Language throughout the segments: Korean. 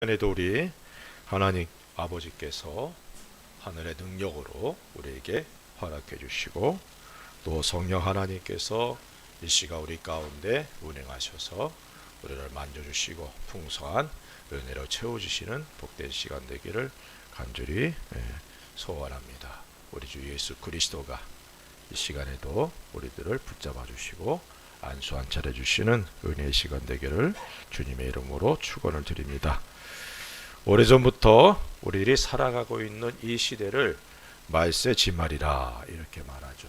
전에도 우리 하나님 아버지께서 하늘의 능력으로 우리에게 허락해 주시고, 또 성령 하나님께서 이 시간 우리 가운데 운행하셔서 우리를 만져주시고 풍성한 은혜로 채워주시는 복된 시간 되기를 간절히 소원합니다. 우리 주 예수 그리스도가 이 시간에도 우리들을 붙잡아 주시고 안수한 차려 주시는 은혜의 시간 되기를 주님의 이름으로 축원을 드립니다. 오래전부터 우리들이 살아가고 있는 이 시대를 말세 지말이라 이렇게 말하죠.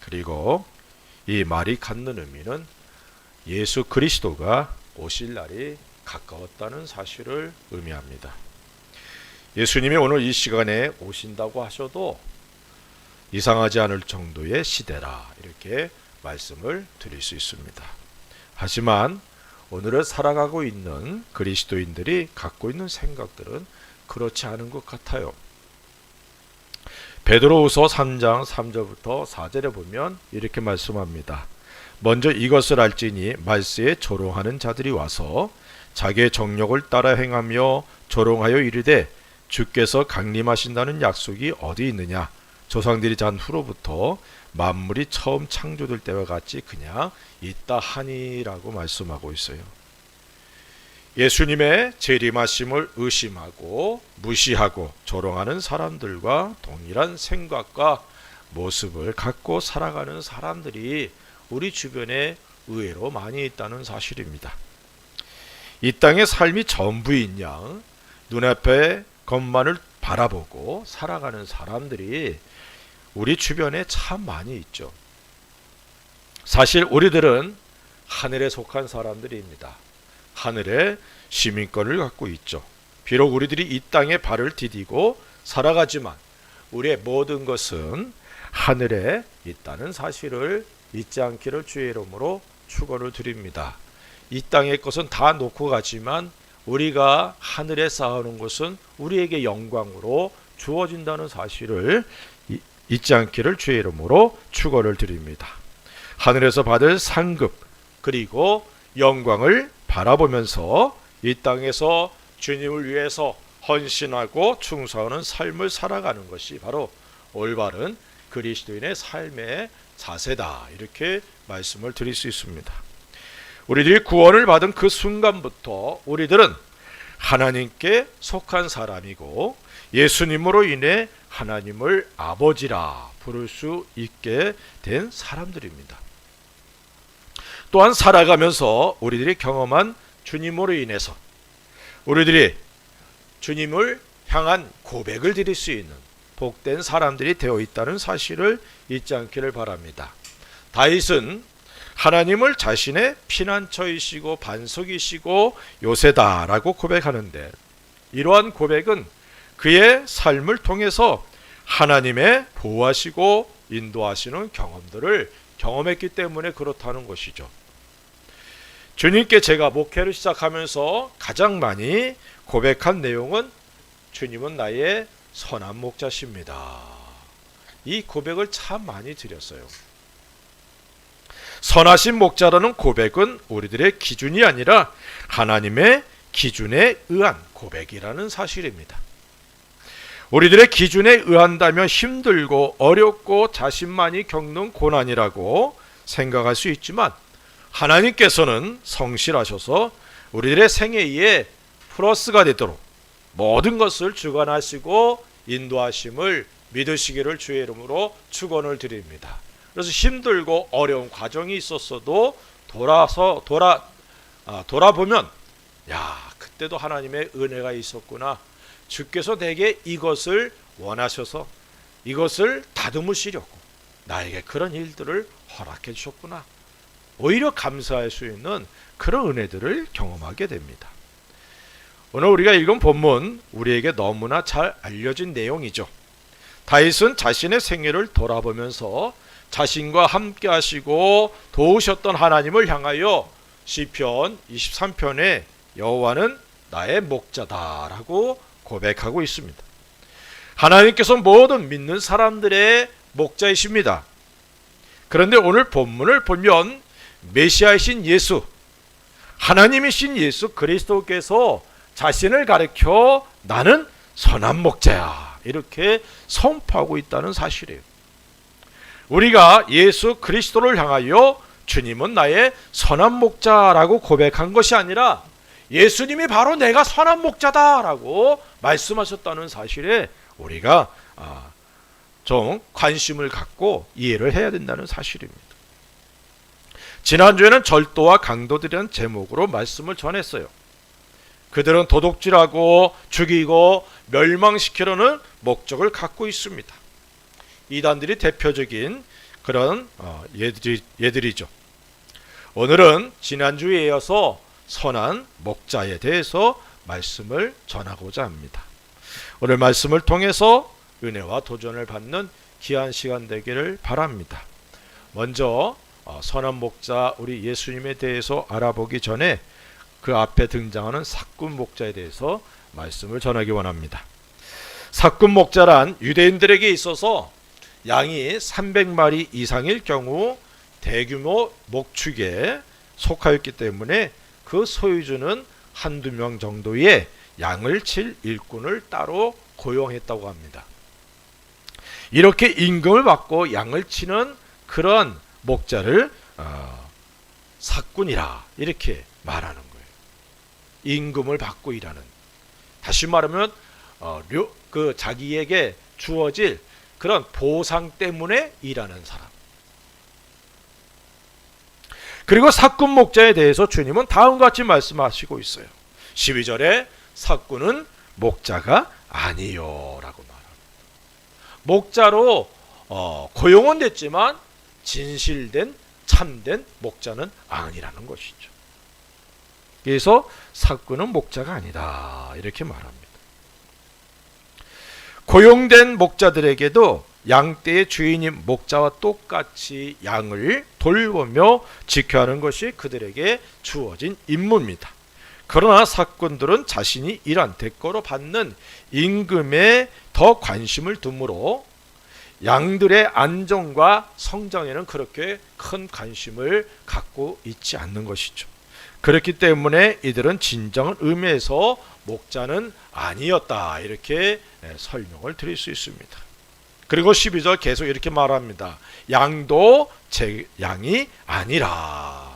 그리고 이 말이 갖는 의미는 예수 그리스도가 오실 날이 가까웠다는 사실을 의미합니다. 예수님이 오늘 이 시간에 오신다고 하셔도 이상하지 않을 정도의 시대라 이렇게 말씀을 드릴 수 있습니다. 하지만 오늘을 살아가고 있는 그리스도인들이 갖고 있는 생각들은 그렇지 않은 것 같아요. 베드로후서 3장 3절부터 4절에 보면 이렇게 말씀합니다. 먼저 이것을 알지니 말세에 조롱하는 자들이 와서 자기의 정욕을 따라 행하며 조롱하여 이르되 주께서 강림하신다는 약속이 어디 있느냐? 조상들이 잔 후로부터 만물이 처음 창조될 때와 같이 그냥 있다 하니라고 말씀하고 있어요. 예수님의 재림하심을 의심하고 무시하고 조롱하는 사람들과 동일한 생각과 모습을 갖고 살아가는 사람들이 우리 주변에 의외로 많이 있다는 사실입니다. 이 땅의 삶이 전부인 양 눈앞에 것만을 바라보고 살아가는 사람들이 우리 주변에 참 많이 있죠. 사실 우리들은 하늘에 속한 사람들입니다. 하늘의 시민권을 갖고 있죠. 비록 우리들이 이 땅에 발을 디디고 살아가지만 우리의 모든 것은 하늘에 있다는 사실을 잊지 않기를 주의 이름으로 축원을 드립니다. 이 땅의 것은 다 놓고 가지만 우리가 하늘에 쌓아놓은 것은 우리에게 영광으로 주어진다는 사실을 잊지 않기를 주의 이름으로 축원을 드립니다. 하늘에서 받을 상급 그리고 영광을 바라보면서 이 땅에서 주님을 위해서 헌신하고 충성하는 삶을 살아가는 것이 바로 올바른 그리스도인의 삶의 자세다 이렇게 말씀을 드릴 수 있습니다. 우리들이 구원을 받은 그 순간부터 우리들은 하나님께 속한 사람이고 예수님으로 인해 하나님을 아버지라 부를 수 있게 된 사람들입니다. 또한 살아가면서 우리들이 경험한 주님으로 인해서 우리들이 주님을 향한 고백을 드릴 수 있는 복된 사람들이 되어 있다는 사실을 잊지 않기를 바랍니다. 다윗은 하나님을 자신의 피난처이시고 반석이시고 요새다라고 고백하는데 이러한 고백은 그의 삶을 통해서 하나님의 보호하시고 인도하시는 경험들을 경험했기 때문에 그렇다는 것이죠. 주님께 제가 목회를 시작하면서 가장 많이 고백한 내용은 주님은 나의 선한 목자십니다. 이 고백을 참 많이 드렸어요. 선하신 목자라는 고백은 우리들의 기준이 아니라 하나님의 기준에 의한 고백이라는 사실입니다. 우리들의 기준에 의한다면 힘들고 어렵고 자신만이 겪는 고난이라고 생각할 수 있지만 하나님께서는 성실하셔서 우리들의 생애에 플러스가 되도록 모든 것을 주관하시고 인도하심을 믿으시기를 주의 이름으로 축원을 드립니다. 그래서 힘들고 어려운 과정이 있었어도 돌아보면 야 그때도 하나님의 은혜가 있었구나. 주께서 내게 이것을 원하셔서 이것을 다듬으시려고 나에게 그런 일들을 허락해 주셨구나. 오히려 감사할 수 있는 그런 은혜들을 경험하게 됩니다. 오늘 우리가 읽은 본문 우리에게 너무나 잘 알려진 내용이죠. 다윗은 자신의 생애를 돌아보면서 자신과 함께 하시고 도우셨던 하나님을 향하여 시편 23편에 여호와는 나의 목자다라고 고백하고 있습니다. 하나님께서 모든 믿는 사람들의 목자이십니다. 그런데 오늘 본문을 보면 메시아이신 예수, 하나님이신 예수 그리스도께서 자신을 가리켜 나는 선한 목자야 이렇게 선포하고 있다는 사실이에요. 우리가 예수 그리스도를 향하여 주님은 나의 선한 목자라고 고백한 것이 아니라 예수님이 바로 내가 선한 목자다라고 말씀하셨다는 사실에 우리가 좀 관심을 갖고 이해를 해야 된다는 사실입니다. 지난주에는 절도와 강도들이라는 제목으로 말씀을 전했어요. 그들은 도둑질하고 죽이고 멸망시키려는 목적을 갖고 있습니다. 이단들이 대표적인 그런 얘들이죠. 오늘은 지난주에 이어서 선한 목자에 대해서 말씀을 전하고자 합니다. 오늘 말씀을 통해서 은혜와 도전을 받는 귀한 시간 되기를 바랍니다. 먼저 선한 목자 우리 예수님에 대해서 알아보기 전에 그 앞에 등장하는 사꾼 목자에 대해서 말씀을 전하기 원합니다. 사꾼 목자란 유대인들에게 있어서 양이 300마리 이상일 경우 대규모 목축에 속하였기 때문에 그 소유주는 한두 명 정도의 양을 칠 일꾼을 따로 고용했다고 합니다. 이렇게 임금을 받고 양을 치는 그런 목자를 사꾼이라 이렇게 말하는 거예요. 임금을 받고 일하는, 다시 말하면 그 자기에게 주어질 그런 보상 때문에 일하는 사람. 그리고 사꾼 목자에 대해서 주님은 다음과 같이 말씀하시고 있어요. 12절에 사꾼은 목자가 아니요 라고 말합니다. 목자로 고용은 됐지만 진실된 참된 목자는 아니라는 것이죠. 그래서 사꾼은 목자가 아니다 이렇게 말합니다. 고용된 목자들에게도 양떼의 주인인 목자와 똑같이 양을 돌보며 지켜야 하는 것이 그들에게 주어진 임무입니다. 그러나 사꾼들은 자신이 일한 대가로 받는 임금에 더 관심을 두므로 양들의 안전과 성장에는 그렇게 큰 관심을 갖고 있지 않는 것이죠. 그렇기 때문에 이들은 진정한 의미에서 목자는 아니었다 이렇게 설명을 드릴 수 있습니다. 그리고 12절 계속 이렇게 말합니다. 양도 제 양이 아니라.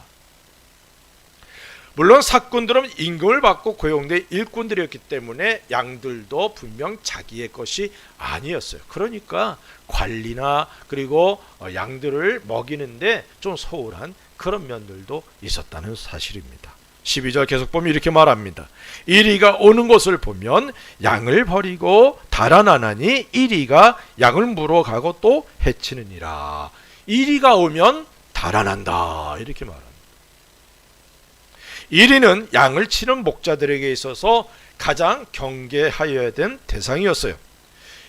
물론 사꾼들은 임금을 받고 고용된 일꾼들이었기 때문에 양들도 분명 자기의 것이 아니었어요. 그러니까 관리나 그리고 양들을 먹이는데 좀 소홀한 그런 면들도 있었다는 사실입니다. 12절 계속 보면 이렇게 말합니다. 이리가 오는 것을 보면 양을 버리고 달아나나니 이리가 양을 물어가고 또 해치느니라. 이리가 오면 달아난다 이렇게 말합니다. 이리는 양을 치는 목자들에게 있어서 가장 경계하여야 된 대상이었어요.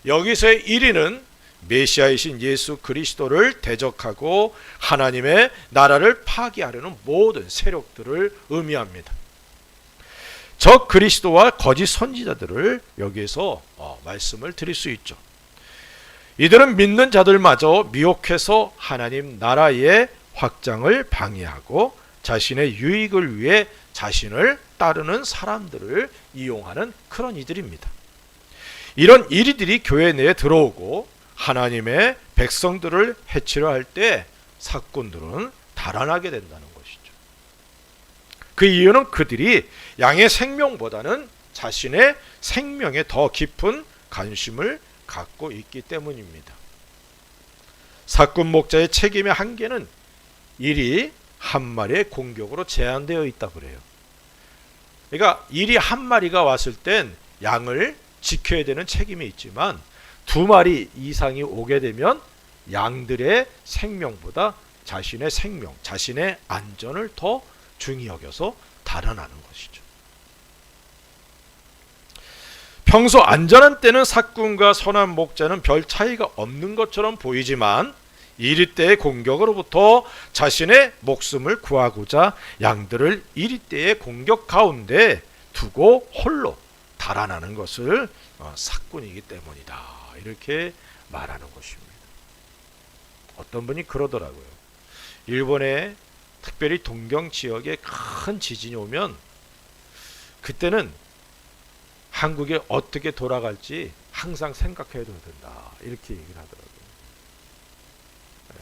여기서의 이리는 메시아이신 예수 그리스도를 대적하고 하나님의 나라를 파괴하려는 모든 세력들을 의미합니다. 적 그리스도와 거짓 선지자들을 여기에서 말씀을 드릴 수 있죠. 이들은 믿는 자들마저 미혹해서 하나님 나라의 확장을 방해하고 자신의 유익을 위해 자신을 따르는 사람들을 이용하는 그런 이들입니다. 이런 이리들이 교회 내에 들어오고 하나님의 백성들을 해치려 할 때 사꾼들은 달아나게 된다는 것이죠. 그 이유는 그들이 양의 생명보다는 자신의 생명에 더 깊은 관심을 갖고 있기 때문입니다. 사꾼 목자의 책임의 한계는 일이 한 마리의 공격으로 제한되어 있다고 그래요. 그러니까 일이 한 마리가 왔을 땐 양을 지켜야 되는 책임이 있지만 두 마리 이상이 오게 되면 양들의 생명보다 자신의 생명, 자신의 안전을 더 중히 여겨서 달아나는 것이죠. 평소 안전한 때는 사꾼과 선한 목자는 별 차이가 없는 것처럼 보이지만 이리 때의 공격으로부터 자신의 목숨을 구하고자 양들을 이리 때의 공격 가운데 두고 홀로 달아나는 것을 사꾼이기 때문이다 이렇게 말하는 것입니다. 어떤 분이 그러더라고요. 일본의 특별히 동경 지역에 큰 지진이 오면 그때는 한국에 어떻게 돌아갈지 항상 생각해야 된다. 이렇게 얘기를 하더라고요.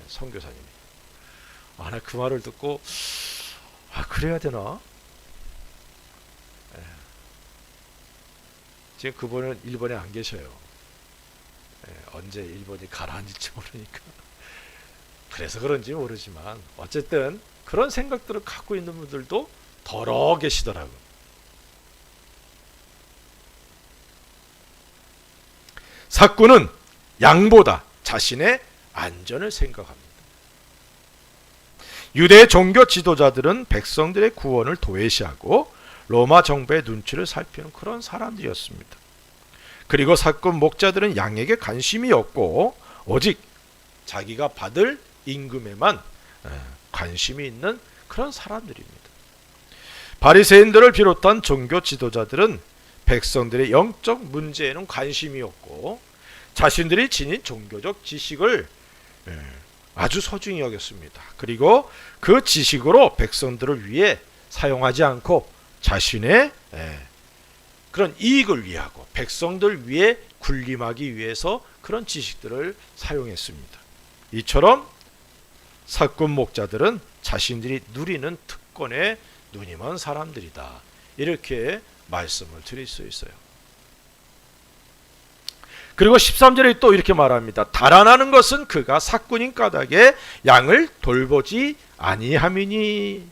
선교사님이. 나 그 말을 듣고 그래야 되나? 지금 그분은 일본에 안 계셔요. 언제 일본이 가라앉을지 모르니까. 그래서 그런지 모르지만 어쨌든 그런 생각들을 갖고 있는 분들도 더러 계시더라고요. 삭군은 양보다 자신의 안전을 생각합니다. 유대 종교 지도자들은 백성들의 구원을 도외시하고 로마 정부의 눈치를 살피는 그런 사람들이었습니다. 그리고 삭군 목자들은 양에게 관심이 없고 오직 자기가 받을 임금에만 관심이 있는 그런 사람들입니다. 바리새인들을 비롯한 종교 지도자들은 백성들의 영적 문제에는 관심이 없고 자신들이 지닌 종교적 지식을 아주 소중히 여겼습니다. 그리고 그 지식으로 백성들을 위해 사용하지 않고 자신의 그런 이익을 위하고 백성들 위해 군림하기 위해서 그런 지식들을 사용했습니다. 이처럼 삭군 목자들은 자신들이 누리는 특권에 눈이 먼 사람들이다. 이렇게 말씀을 드릴 수 있어요. 그리고 13절에 또 이렇게 말합니다. 달아나는 것은 그가 삭군인 까닭에 양을 돌보지 아니함이니.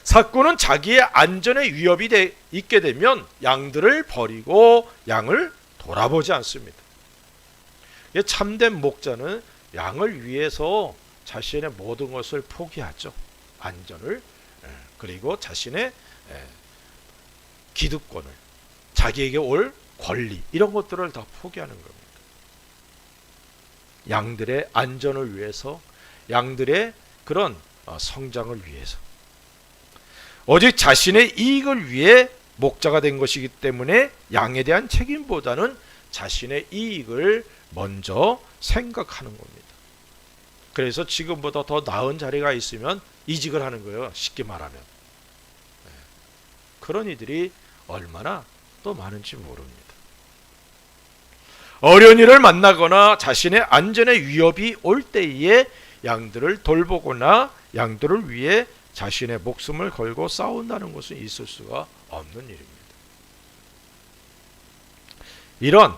삭군은 자기의 안전에 위협이 있게 되면 양들을 버리고 양을 돌아보지 않습니다. 참된 목자는 양을 위해서 자신의 모든 것을 포기하죠. 안전을, 그리고 자신의 기득권을, 자기에게 올 권리, 이런 것들을 다 포기하는 겁니다. 양들의 안전을 위해서, 양들의 그런 성장을 위해서, 오직 자신의 이익을 위해 목자가 된 것이기 때문에 양에 대한 책임보다는 자신의 이익을 먼저 생각하는 겁니다. 그래서 지금보다 더 나은 자리가 있으면 이직을 하는 거예요. 쉽게 말하면. 그런 이들이 얼마나 또 많은지 모릅니다. 어려운 일을 만나거나 자신의 안전에 위협이 올 때에 양들을 돌보거나 양들을 위해 자신의 목숨을 걸고 싸운다는 것은 있을 수가 없는 일입니다. 이런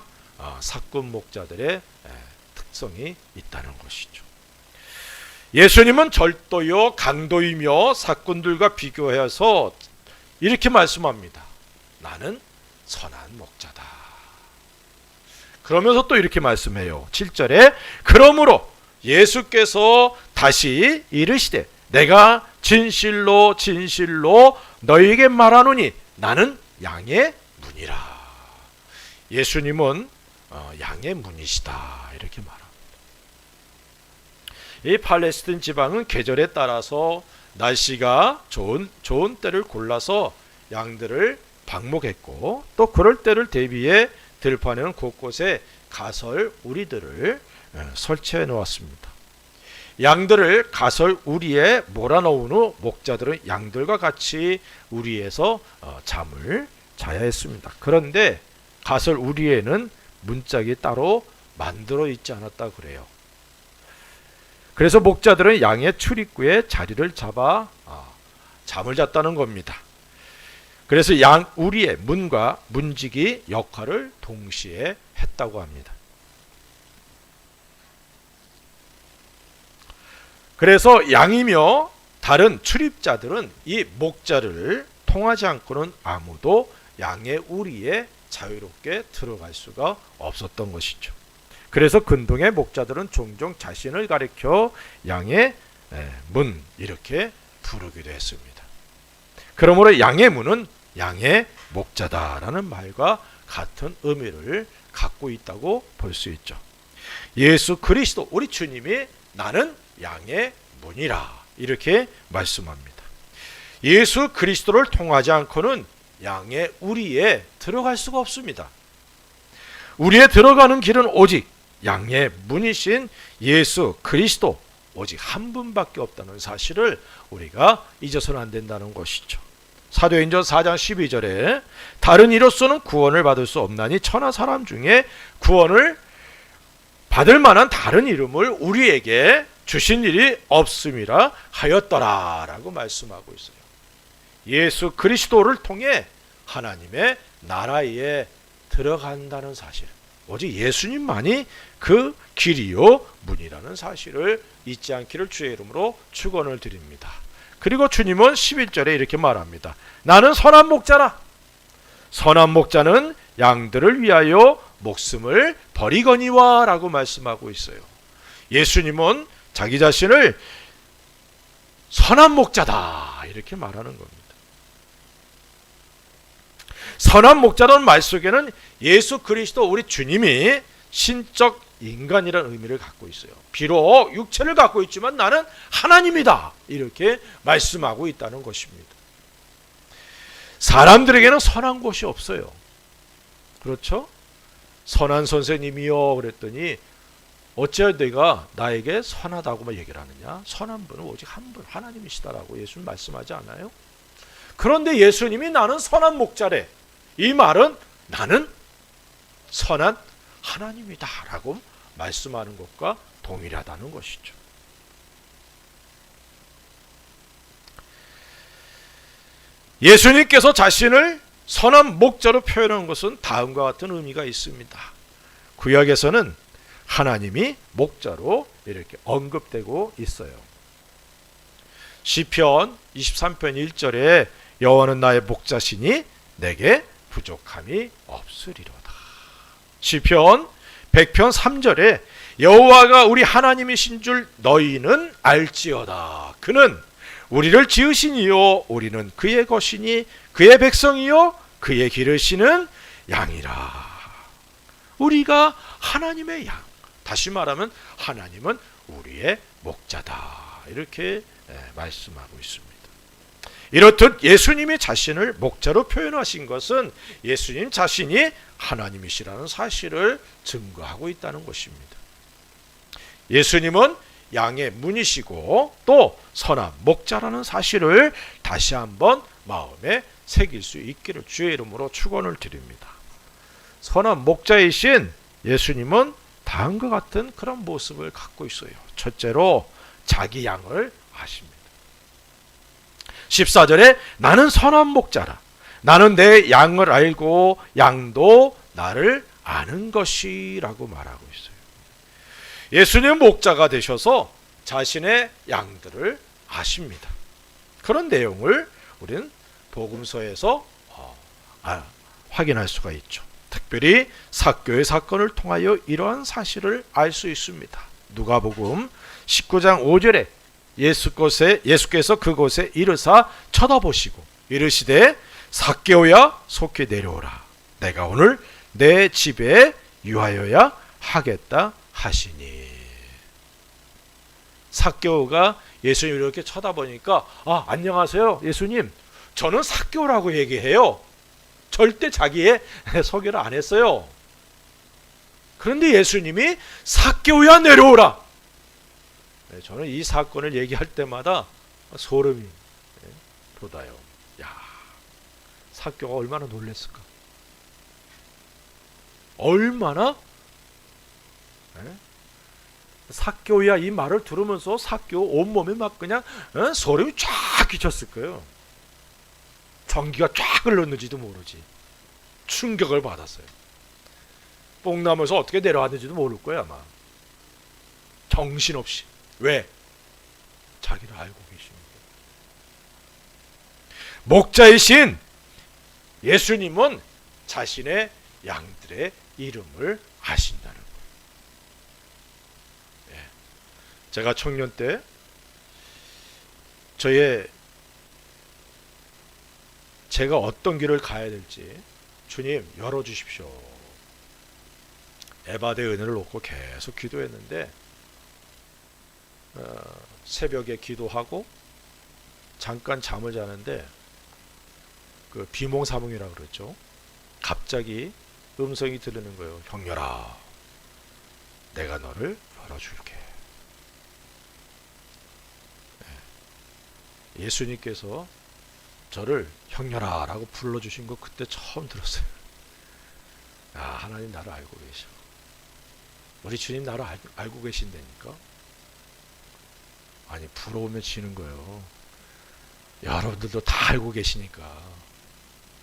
삭군 목자들의 특성이 있다는 것이죠. 예수님은 절도요 강도이며 삭군들과 비교해서 이렇게 말씀합니다. 나는 선한 목자다. 그러면서 또 이렇게 말씀해요. 7절에 그러므로 예수께서 다시 이르시되 내가 진실로 진실로 너희에게 말하노니 나는 양의 문이라. 예수님은 양의 문이시다. 이렇게 말합니다. 이 팔레스틴 지방은 계절에 따라서 날씨가 좋은 때를 골라서 양들을 방목했고 또 그럴 때를 대비해 들판에는 곳곳에 가설 우리들을 설치해 놓았습니다. 양들을 가설 우리에 몰아넣은 후 목자들은 양들과 같이 우리에서 잠을 자야 했습니다. 그런데 가설 우리에는 문짝이 따로 만들어 있지 않았다 그래요. 그래서 목자들은 양의 출입구에 자리를 잡아 잠을 잤다는 겁니다. 그래서 양 우리의 문과 문지기 역할을 동시에 했다고 합니다. 그래서 양이며 다른 출입자들은 이 목자를 통하지 않고는 아무도 양의 우리에 자유롭게 들어갈 수가 없었던 것이죠. 그래서 근동의 목자들은 종종 자신을 가리켜 양의 문 이렇게 부르기도 했습니다. 그러므로 양의 문은 양의 목자다라는 말과 같은 의미를 갖고 있다고 볼 수 있죠. 예수 그리스도 우리 주님이 나는 양의 문이라 이렇게 말씀합니다. 예수 그리스도를 통하지 않고는 양의 우리에 들어갈 수가 없습니다. 우리에 들어가는 길은 오직 양의 문이신 예수 그리스도 오직 한 분밖에 없다는 사실을 우리가 잊어서는 안 된다는 것이죠. 사도행전 4장 12절에 다른 이로서는 구원을 받을 수 없나니 천하 사람 중에 구원을 받을 만한 다른 이름을 우리에게 주신 일이 없음이라 하였더라 라고 말씀하고 있어요. 예수 그리스도를 통해 하나님의 나라에 들어간다는 사실, 오직 예수님만이 그 길이요 문이라는 사실을 잊지 않기를 주의 이름으로 축원을 드립니다. 그리고 주님은 11절에 이렇게 말합니다. 나는 선한 목자라. 선한 목자는 양들을 위하여 목숨을 버리거니와 라고 말씀하고 있어요. 예수님은 자기 자신을 선한 목자다 이렇게 말하는 겁니다. 선한 목자라는 말 속에는 예수 그리스도 우리 주님이 신적 인간이라는 의미를 갖고 있어요. 비록 육체를 갖고 있지만 나는 하나님이다 이렇게 말씀하고 있다는 것입니다. 사람들에게는 선한 곳이 없어요. 그렇죠? 선한 선생님이요 그랬더니 어찌하여 내가 나에게 선하다고만 얘기를 하느냐? 선한 분은 오직 한 분 하나님이시다라고 예수님 말씀하지 않아요? 그런데 예수님이 나는 선한 목자래, 이 말은 나는 선한 하나님이다 라고 말씀하는 것과 동일하다는 것이죠. 예수님께서 자신을 선한 목자로 표현하는 것은 다음과 같은 의미가 있습니다. 구약에서는 하나님이 목자로 이렇게 언급되고 있어요. 시편 23편 1절에 여호와는 나의 목자시니 내게 부족함이 없으리로다. 시편 100편 3절에 여호와가 우리 하나님이신 줄 너희는 알지어다. 그는 우리를 지으시니요 우리는 그의 것이니 그의 백성이요 그의 기르시는 양이라. 우리가 하나님의 양, 다시 말하면 하나님은 우리의 목자다 이렇게 말씀하고 있습니다. 이렇듯 예수님이 자신을 목자로 표현하신 것은 예수님 자신이 하나님이시라는 사실을 증거하고 있다는 것입니다. 예수님은 양의 문이시고 또 선한 목자라는 사실을 다시 한번 마음에 새길 수 있기를 주의 이름으로 축원을 드립니다. 선한 목자이신 예수님은 다음과 같은 그런 모습을 갖고 있어요. 첫째로 자기 양을 아십니다. 14절에 나는 선한 목자라. 나는 내 양을 알고 양도 나를 아는 것이라고 말하고 있어요. 예수님 목자가 되셔서 자신의 양들을 아십니다. 그런 내용을 우리는 복음서에서 확인할 수가 있죠. 특별히 삭개오의 사건을 통하여 이러한 사실을 알 수 있습니다. 누가복음 19장 5절에 예수께서 그곳에 이르사 쳐다보시고 이르시되 삭개오야 속히 내려오라. 내가 오늘 내 집에 유하여야 하겠다 하시니. 삭개오가 예수님 이렇게 쳐다보니까 안녕하세요 예수님, 저는 삭개오라고 얘기해요. 절대 자기의 소개를 안 했어요. 그런데 예수님이 삭개오야 내려오라. 저는 이 사건을 얘기할 때마다 소름이 돋아요. 야, 삭개오가 얼마나 놀랐을까? 얼마나? 삭개오야 이 말을 들으면서 삭개오 온몸에 막 그냥 소름이 쫙 끼쳤을 거예요. 전기가 쫙 흘렀는지도 모르지. 충격을 받았어요. 뽕나무에서 어떻게 내려왔는지도 모를 거야 아마. 정신없이. 왜? 자기를 알고 계십니다. 목자이신 예수님은 자신의 양들의 이름을 아신다는 거예요. 제가 청년 때 제가 어떤 길을 가야 될지 주님 열어주십시오. 에바드의 은혜를 놓고 계속 기도했는데 새벽에 기도하고 잠깐 잠을 자는데 그 비몽사몽이라고 그랬죠. 갑자기 음성이 들리는 거예요. 형렬아, 내가 너를 열어줄게. 예수님께서 저를 형렬아라고 불러주신 거 그때 처음 들었어요. 하나님 나를 알고 계셔. 우리 주님 나를 알고 계신다니까. 아니, 부러우면 지는 거예요. 여러분들도 다 알고 계시니까.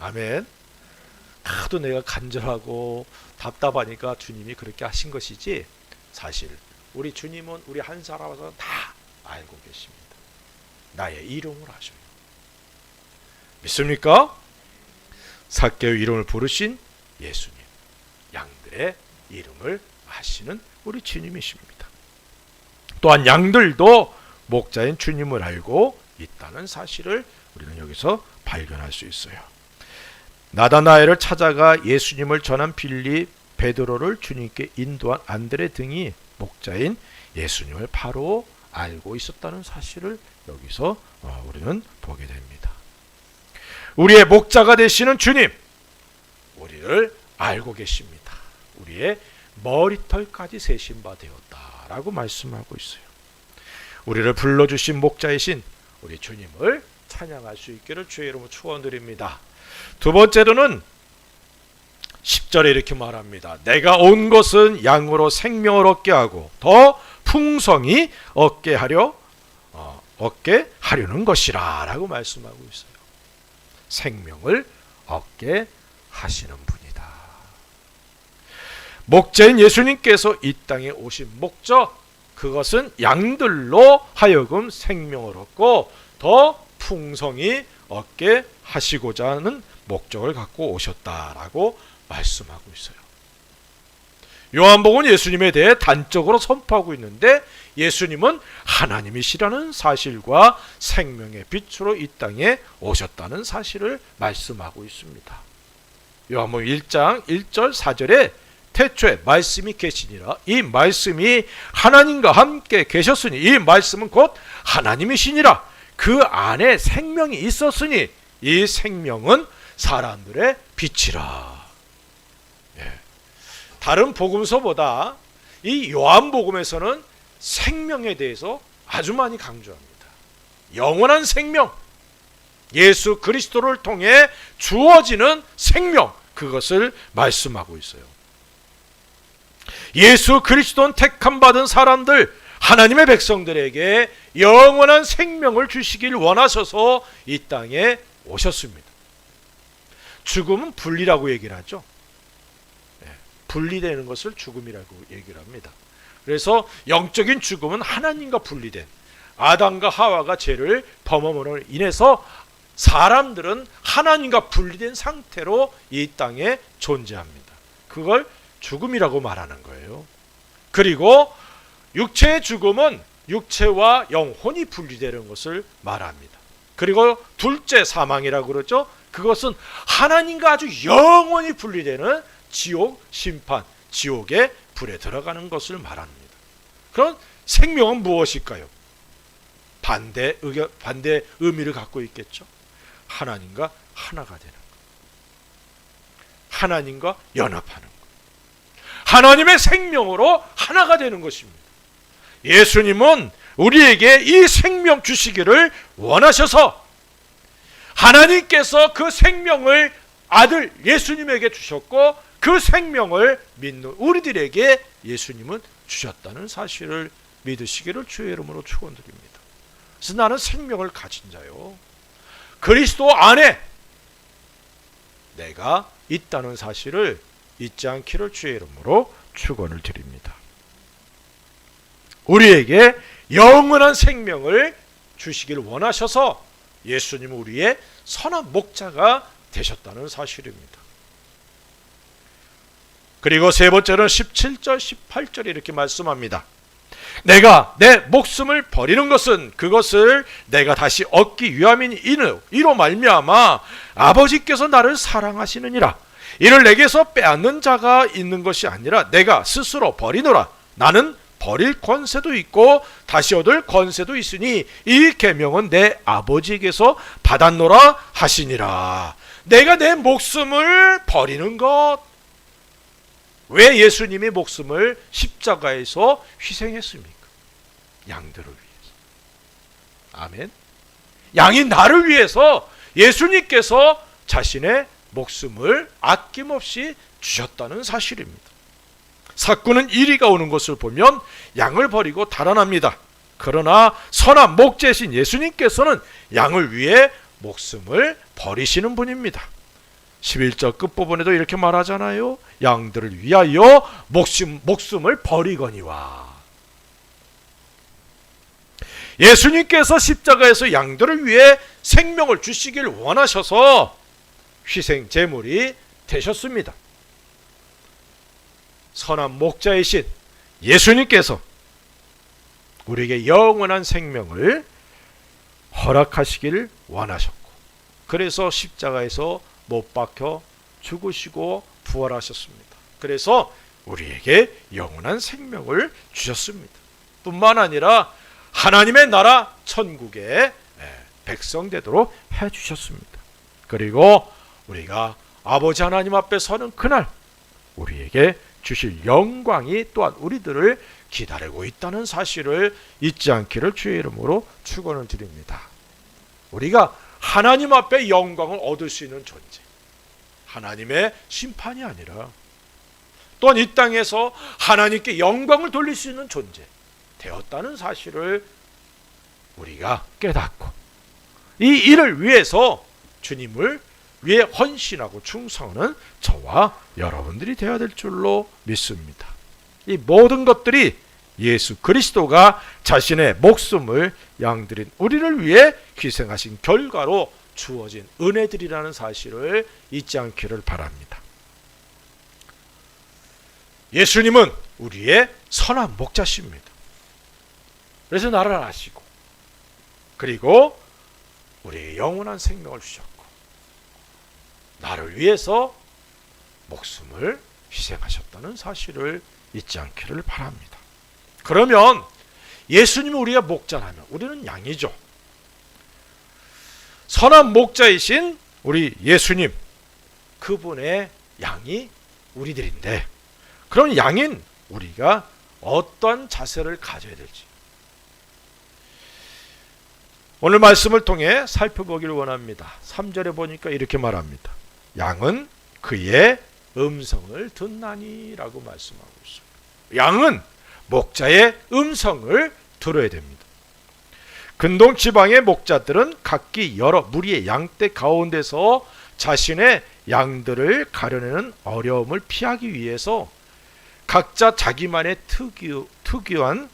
아멘. 하도 내가 간절하고 답답하니까 주님이 그렇게 하신 것이지, 사실 우리 주님은 우리 한 사람에서 다 알고 계십니다. 나의 이름을 아셔요. 믿습니까? 삭개의 이름을 부르신 예수님, 양들의 이름을 아시는 우리 주님이십니다. 또한 양들도 목자인 주님을 알고 있다는 사실을 우리는 여기서 발견할 수 있어요. 나다나엘을 찾아가 예수님을 전한 빌립, 베드로를 주님께 인도한 안드레 등이 목자인 예수님을 바로 알고 있었다는 사실을 여기서 우리는 보게 됩니다. 우리의 목자가 되시는 주님, 우리를 알고 계십니다. 우리의 머리털까지 세신 바 되었다라고 말씀하고 있어요. 우리를 불러주신 목자이신 우리 주님을 찬양할 수 있기를 주의 이름으로 축원드립니다. 두 번째로는 10절에 이렇게 말합니다. 내가 온 것은 양으로 생명을 얻게 하고 더 풍성히 얻게 하려는 것이라 라고 말씀하고 있어요. 생명을 얻게 하시는 분이다. 목자인 예수님께서 이 땅에 오신 목적, 그것은 양들로 하여금 생명을 얻고 더 풍성히 얻게 하시고자 하는 목적을 갖고 오셨다라고 말씀하고 있어요. 요한복음은 예수님에 대해 단적으로 선포하고 있는데, 예수님은 하나님이시라는 사실과 생명의 빛으로 이 땅에 오셨다는 사실을 말씀하고 있습니다. 요한복음 1장 1절 4절에 태초에 말씀이 계시니라, 이 말씀이 하나님과 함께 계셨으니 이 말씀은 곧 하나님이시니라, 그 안에 생명이 있었으니 이 생명은 사람들의 빛이라. 다른 복음서보다 이 요한복음에서는 생명에 대해서 아주 많이 강조합니다. 영원한 생명, 예수 그리스도를 통해 주어지는 생명, 그것을 말씀하고 있어요. 예수 그리스도는 택함 받은 사람들, 하나님의 백성들에게 영원한 생명을 주시길 원하셔서 이 땅에 오셨습니다. 죽음은 분리라고 얘기를 하죠. 분리되는 것을 죽음이라고 얘기를 합니다. 그래서 영적인 죽음은 하나님과 분리된, 아담과 하와가 죄를 범함으로 인해서 사람들은 하나님과 분리된 상태로 이 땅에 존재합니다. 그걸 죽음이라고 말하는 거예요. 그리고 육체의 죽음은 육체와 영혼이 분리되는 것을 말합니다. 그리고 둘째 사망이라고 그러죠. 그것은 하나님과 아주 영원히 분리되는 지옥 심판, 지옥의 불에 들어가는 것을 말합니다. 그럼 생명은 무엇일까요? 반대 의미를 갖고 있겠죠. 하나님과 하나가 되는 것, 하나님과 연합하는 것, 하나님의 생명으로 하나가 되는 것입니다. 예수님은 우리에게 이 생명 주시기를 원하셔서 하나님께서 그 생명을 아들 예수님에게 주셨고, 그 생명을 믿는 우리들에게 예수님은 주셨다는 사실을 믿으시기를 주의 이름으로 축원드립니다. 그래서 나는 생명을 가진 자요, 그리스도 안에 내가 있다는 사실을 잊지 않기를 주의 이름으로 축원을 드립니다. 우리에게 영원한 생명을 주시길 원하셔서 예수님은 우리의 선한 목자가 되셨다는 사실입니다. 그리고 세 번째는 17절 18절에 이렇게 말씀합니다. 내가 내 목숨을 버리는 것은 그것을 내가 다시 얻기 위함이니 이로 말미암아 아버지께서 나를 사랑하시느니라. 이를 내게서 빼앗는 자가 있는 것이 아니라 내가 스스로 버리노라. 나는 버릴 권세도 있고 다시 얻을 권세도 있으니 이 계명은 내 아버지에게서 받았노라 하시니라. 내가 내 목숨을 버리는 것. 왜 예수님이 목숨을 십자가에서 희생했습니까? 양들을 위해서. 아멘. 양이 나를 위해서 예수님께서 자신의 목숨을 아낌없이 주셨다는 사실입니다. 사꾼은 이리가 오는 것을 보면 양을 버리고 달아납니다. 그러나 선한 목자이신 예수님께서는 양을 위해 목숨을 버리시는 분입니다. 11절 끝부분에도 이렇게 말하잖아요. 양들을 위하여 목숨을 버리거니와. 예수님께서 십자가에서 양들을 위해 생명을 주시길 원하셔서 희생 제물이 되셨습니다. 선한 목자이신 예수님께서 우리에게 영원한 생명을 허락하시길 원하셨고, 그래서 십자가에서 못 박혀 죽으시고 부활하셨습니다. 그래서 우리에게 영원한 생명을 주셨습니다. 뿐만 아니라 하나님의 나라 천국의 백성 되도록 해주셨습니다. 그리고 우리가 아버지 하나님 앞에 서는 그날 우리에게 주실 영광이 또한 우리들을 기다리고 있다는 사실을 잊지 않기를 주의 이름으로 축원을 드립니다. 우리가 하나님 앞에 영광을 얻을 수 있는 존재, 하나님의 심판이 아니라 또한 이 땅에서 하나님께 영광을 돌릴 수 있는 존재 되었다는 사실을 우리가 깨닫고 이 일을 위해서 주님을 위해 헌신하고 충성하는 저와 여러분들이 되어야 될 줄로 믿습니다. 이 모든 것들이 예수 그리스도가 자신의 목숨을 양들인 우리를 위해 희생하신 결과로 주어진 은혜들이라는 사실을 잊지 않기를 바랍니다. 예수님은 우리의 선한 목자십니다. 그래서 나를 아시고 그리고 우리의 영원한 생명을 주셨고 나를 위해서 목숨을 희생하셨다는 사실을 잊지 않기를 바랍니다. 그러면 예수님이 우리가 목자라면 우리는 양이죠. 선한 목자이신 우리 예수님, 그분의 양이 우리들인데, 그럼 양인 우리가 어떤 자세를 가져야 될지 오늘 말씀을 통해 살펴보기를 원합니다. 3절에 보니까 이렇게 말합니다. 양은 그의 음성을 듣나니 라고 말씀하고 있습니다. 양은 목자의 음성을 들어야 됩니다. 근동 지방의 목자들은 각기 여러 무리의 양떼 가운데서 자신의 양들을 가려내는 어려움을 피하기 위해서 각자 자기만의 특유한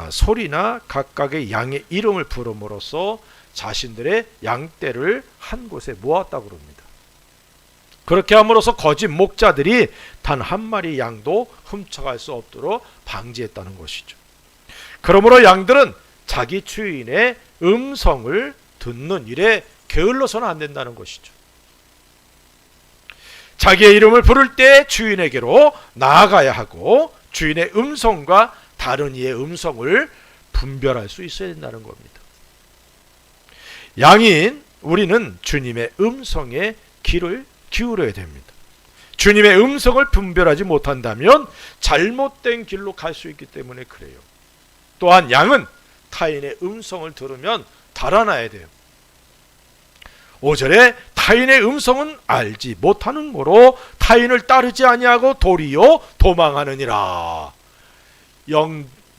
소리나 각각의 양의 이름을 부름으로써 자신들의 양떼를 한 곳에 모았다고 합니다. 그렇게 함으로써 거짓 목자들이 단 한 마리 양도 훔쳐갈 수 없도록 방지했다는 것이죠. 그러므로 양들은 자기 주인의 음성을 듣는 일에 게을러서는 안 된다는 것이죠. 자기의 이름을 부를 때 주인에게로 나아가야 하고 주인의 음성과 다른 이의 음성을 분별할 수 있어야 된다는 겁니다. 양인 우리는 주님의 음성에 귀를 기울여야 됩니다. 주님의 음성을 분별하지 못한다면 잘못된 길로 갈 수 있기 때문에 그래요. 또한 양은 타인의 음성을 들으면 달아나야 돼요. 5절에 타인의 음성은 알지 못하는 거로 타인을 따르지 아니하고 도리어 도망하느니라.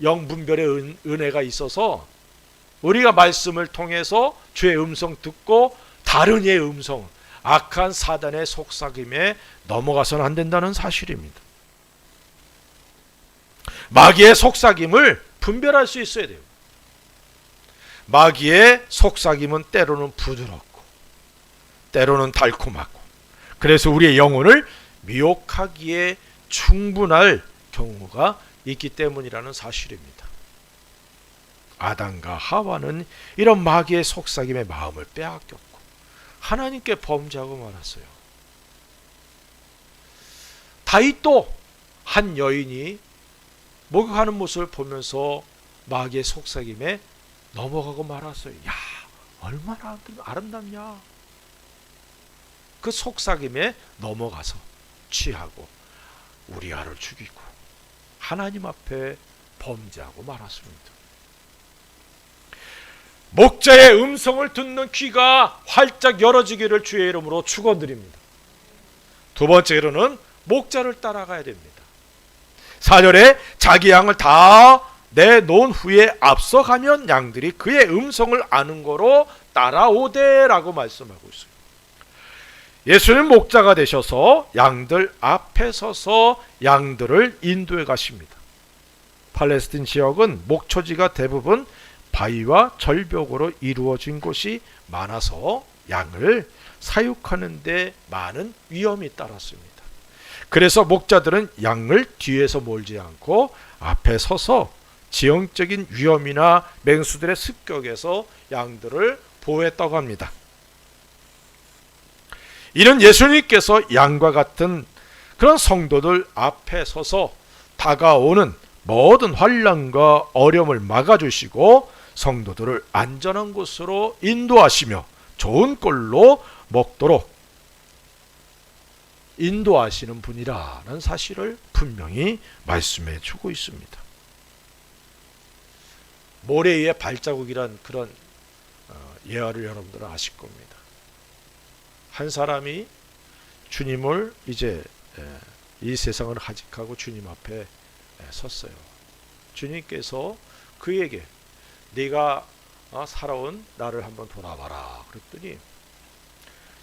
영분별의 은혜가 있어서 우리가 말씀을 통해서 주의 음성 듣고 다른 이의 음성, 악한 사단의 속삭임에 넘어가서는 안 된다는 사실입니다. 마귀의 속삭임을 분별할 수 있어야 돼요. 마귀의 속삭임은 때로는 부드럽고 때로는 달콤하고, 그래서 우리의 영혼을 미혹하기에 충분할 경우가 있기 때문이라는 사실입니다. 아담과 하와는 이런 마귀의 속삭임에 마음을 빼앗겼고 하나님께 범죄하고 말았어요. 다윗도 한 여인이 목욕하는 모습을 보면서 마귀의 속삭임에 넘어가고 말았어요. 야, 얼마나 아름답냐. 그 속삭임에 넘어가서 취하고 우리아를 죽이고 하나님 앞에 범죄하고 말았습니다. 목자의 음성을 듣는 귀가 활짝 열어지기를 주의 이름으로 축원드립니다. 두 번째로는 목자를 따라가야 됩니다. 4절에 자기 양을 다 내놓은 후에 앞서가면 양들이 그의 음성을 아는 거로 따라오되라고 말씀하고 있어요. 예수는 목자가 되셔서 양들 앞에 서서 양들을 인도해 가십니다. 팔레스틴 지역은 목초지가 대부분 바위와 절벽으로 이루어진 곳이 많아서 양을 사육하는 데 많은 위험이 따랐습니다. 그래서 목자들은 양을 뒤에서 몰지 않고 앞에 서서 지형적인 위험이나 맹수들의 습격에서 양들을 보호했다고 합니다. 이런 예수님께서 양과 같은 그런 성도들 앞에 서서 다가오는 모든 환난과 어려움을 막아주시고 성도들을 안전한 곳으로 인도하시며 좋은 꼴로 먹도록 인도하시는 분이라는 사실을 분명히 말씀해 주고 있습니다. 모래 위에 발자국이란 그런 예화를 여러분들은 아실 겁니다. 한 사람이 주님을 이제 이 세상을 하직하고 주님 앞에 섰어요. 주님께서 그에게 네가 살아온 나를 한번 돌아봐라 그랬더니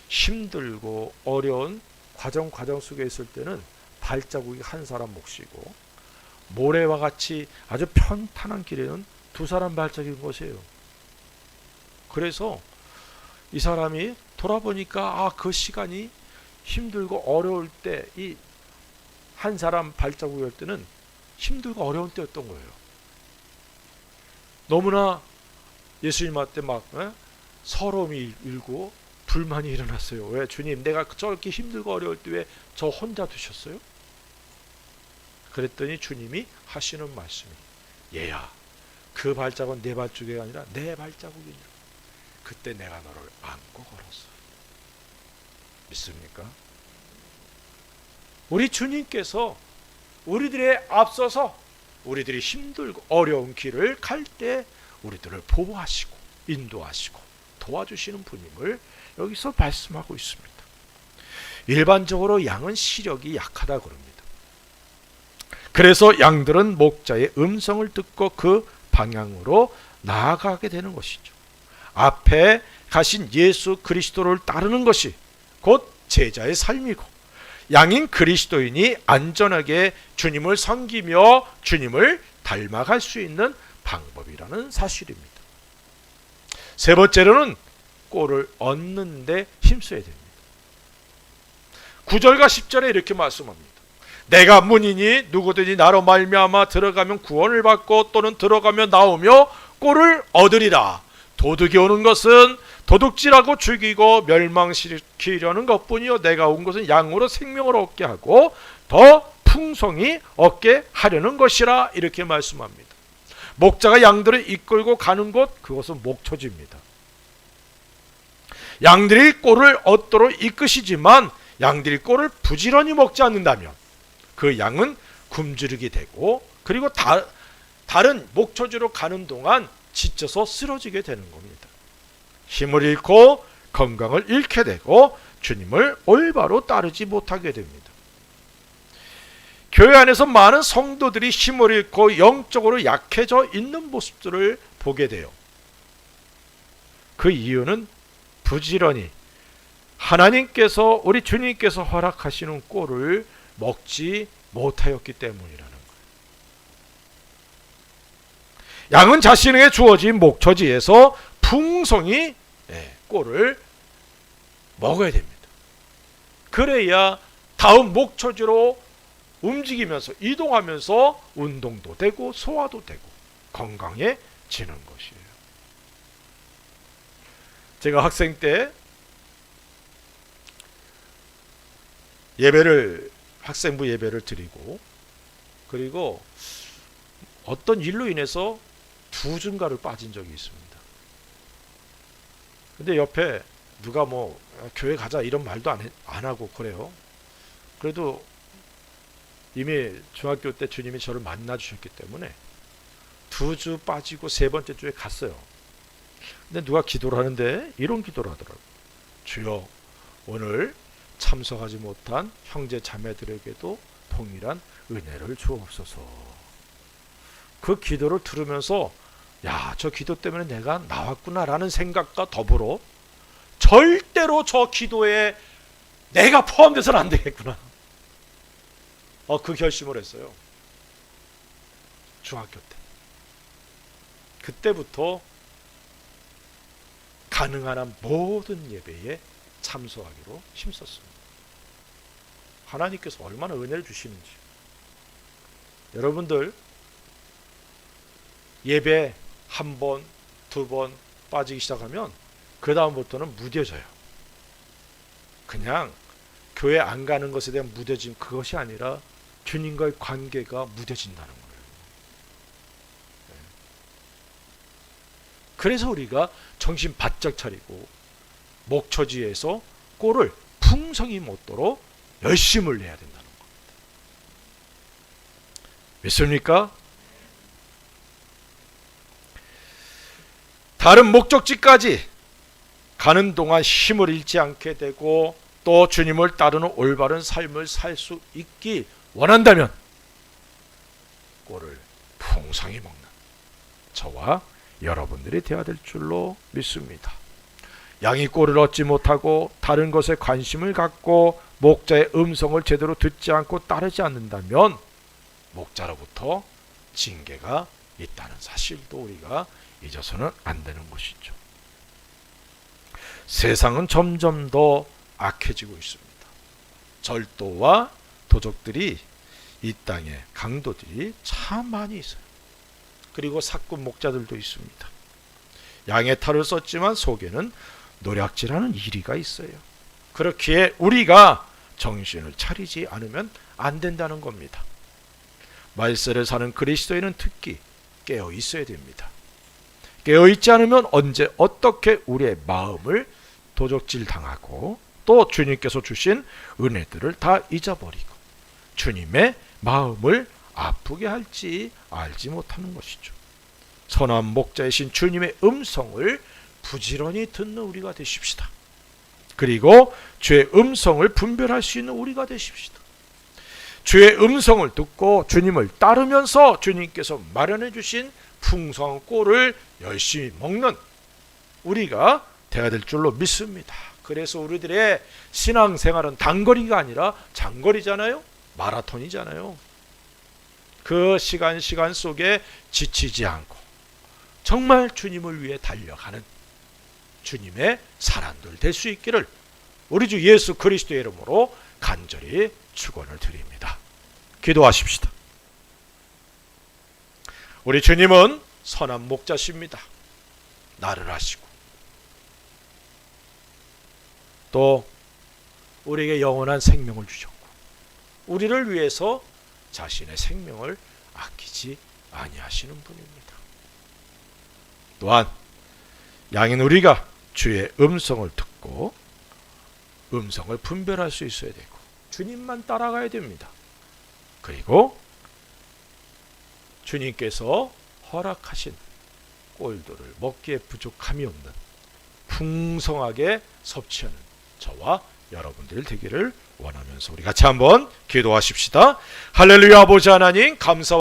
힘들고 어려운 과정 속에 있을 때는 발자국이 한 사람 몫이고 모래와 같이 아주 편탄한 길에는 두 사람 발자국인 것이에요. 그래서 이 사람이 돌아보니까 그 시간이 힘들고 어려울 때 이 한 사람 발자국일 때는 힘들고 어려운 때였던 거예요. 너무나 예수님한테 막 서러움이 일고 불만이 일어났어요. 왜 주님 내가 저렇게 힘들고 어려울 때 왜 저 혼자 두셨어요? 그랬더니 주님이 하시는 말씀이 얘야 그 발자국은 내 발자국이 아니라 내 발자국이냐. 그때 내가 너를 안고 걸었어. 믿습니까? 우리 주님께서 우리들의 앞서서 우리들이 힘들고 어려운 길을 갈 때 우리들을 보호하시고 인도하시고 도와주시는 분임을 여기서 말씀하고 있습니다. 일반적으로 양은 시력이 약하다 그럽니다. 그래서 양들은 목자의 음성을 듣고 그 방향으로 나아가게 되는 것이죠. 앞에 가신 예수 그리스도를 따르는 것이 곧 제자의 삶이고 양인 그리스도인이 안전하게 주님을 섬기며 주님을 닮아갈 수 있는 방법이라는 사실입니다. 세 번째로는 꼴을 얻는 데 힘써야 됩니다. 9절과 10절에 이렇게 말씀합니다. 내가 문이니 누구든지 나로 말미암아 들어가면 구원을 받고 또는 들어가며 나오며 꼴을 얻으리라. 도둑이 오는 것은 도둑질하고 죽이고 멸망시키려는 것뿐이요 내가 온 것은 양으로 생명을 얻게 하고 더 풍성히 얻게 하려는 것이라. 이렇게 말씀합니다. 목자가 양들을 이끌고 가는 곳 그것은 목초지입니다. 양들이 꼴을 얻도록 이끄시지만 양들이 꼴을 부지런히 먹지 않는다면 그 양은 굶주리게 되고 그리고 다른 목초지로 가는 동안 지쳐서 쓰러지게 되는 겁니다. 힘을 잃고 건강을 잃게 되고 주님을 올바로 따르지 못하게 됩니다. 교회 안에서 많은 성도들이 힘을 잃고 영적으로 약해져 있는 모습들을 보게 돼요. 그 이유는 부지런히 하나님께서 우리 주님께서 허락하시는 꼴을 먹지 못하였기 때문이라는 거예요. 양은 자신에게 주어진 목초지에서 풍성히 꼴을 먹어야 됩니다. 그래야 다음 목초지로 움직이면서 이동하면서 운동도 되고 소화도 되고 건강해지는 것이에요. 제가 학생 때 학생부 예배를 드리고 그리고 어떤 일로 인해서 2주인가를 빠진 적이 있습니다. 근데 옆에 누가 교회 가자 이런 말도 안 하고 그래요. 그래도 이미 중학교 때 주님이 저를 만나 주셨기 때문에 2주 빠지고 세 번째 주에 갔어요. 근데 누가 기도를 하는데 이런 기도를 하더라고요. 주여, 오늘 참석하지 못한 형제 자매들에게도 동일한 은혜를 주옵소서. 그 기도를 들으면서 야, 저 기도 때문에 내가 나왔구나라는 생각과 더불어 절대로 저 기도에 내가 포함돼서는 안 되겠구나. 그 결심을 했어요. 중학교 때. 그때부터 가능한 한 모든 예배에 참석하기로 힘썼습니다. 하나님께서 얼마나 은혜를 주시는지. 여러분들 예배 한 번, 두 번 빠지기 시작하면 그 다음부터는 무뎌져요. 그냥 교회 안 가는 것에 대한 무뎌짐, 그것이 아니라 주님과의 관계가 무뎌진다는 거예요. 그래서 우리가 정신 바짝 차리고 목초지에서 꼴을 풍성히 먹도록 열심을 내야 된다는 겁니다. 믿습니까? 다른 목적지까지 가는 동안 힘을 잃지 않게 되고 또 주님을 따르는 올바른 삶을 살 수 있기 원한다면 꼴을 풍성히 먹는 저와 여러분들이 되어야 될 줄로 믿습니다. 양이 꼴을 얻지 못하고 다른 것에 관심을 갖고 목자의 음성을 제대로 듣지 않고 따르지 않는다면 목자로부터 징계가 있다는 사실도 우리가 잊어서는 안 되는 것이죠. 세상은 점점 더 악해지고 있습니다. 절도와 도적들이 이 땅에 강도들이 참 많이 있어요. 그리고 사꾼 목자들도 있습니다. 양의 탈을 썼지만 속에는 노략질하는 이리가 있어요. 그렇기에 우리가 정신을 차리지 않으면 안 된다는 겁니다. 말세를 사는 그리스도인은 특히 깨어 있어야 됩니다. 깨어 있지 않으면 언제 어떻게 우리의 마음을 도적질 당하고 또 주님께서 주신 은혜들을 다 잊어버리고 주님의 마음을 아프게 할지 알지 못하는 것이죠. 선한 목자이신 주님의 음성을 부지런히 듣는 우리가 되십시다. 그리고 주의 음성을 분별할 수 있는 우리가 되십시다. 주의 음성을 듣고 주님을 따르면서 주님께서 마련해 주신 풍성한 꼴을 열심히 먹는 우리가 되어야 될 줄로 믿습니다. 그래서 우리들의 신앙생활은 단거리가 아니라 장거리잖아요. 마라톤이잖아요. 그 시간 속에 지치지 않고 정말 주님을 위해 달려가는 주님의 사람들 될 수 있기를 우리 주 예수 그리스도의 이름으로 간절히 축원을 드립니다. 기도하십시다. 우리 주님은 선한 목자십니다. 나를 아시고 또 우리에게 영원한 생명을 주셨고 우리를 위해서 자신의 생명을 아끼지 아니하시는 분입니다. 또한 양인 우리가 주의 음성을 듣고 음성을 분별할 수 있어야 되고 주님만 따라가야 됩니다. 그리고 주님께서 허락하신 꼴들을 먹기에 부족함이 없는 풍성하게 섭취하는 저와 여러분들 되기를 원하면서 우리 같이 한번 기도하십시다. 할렐루야. 아버지 하나님 감사합니다.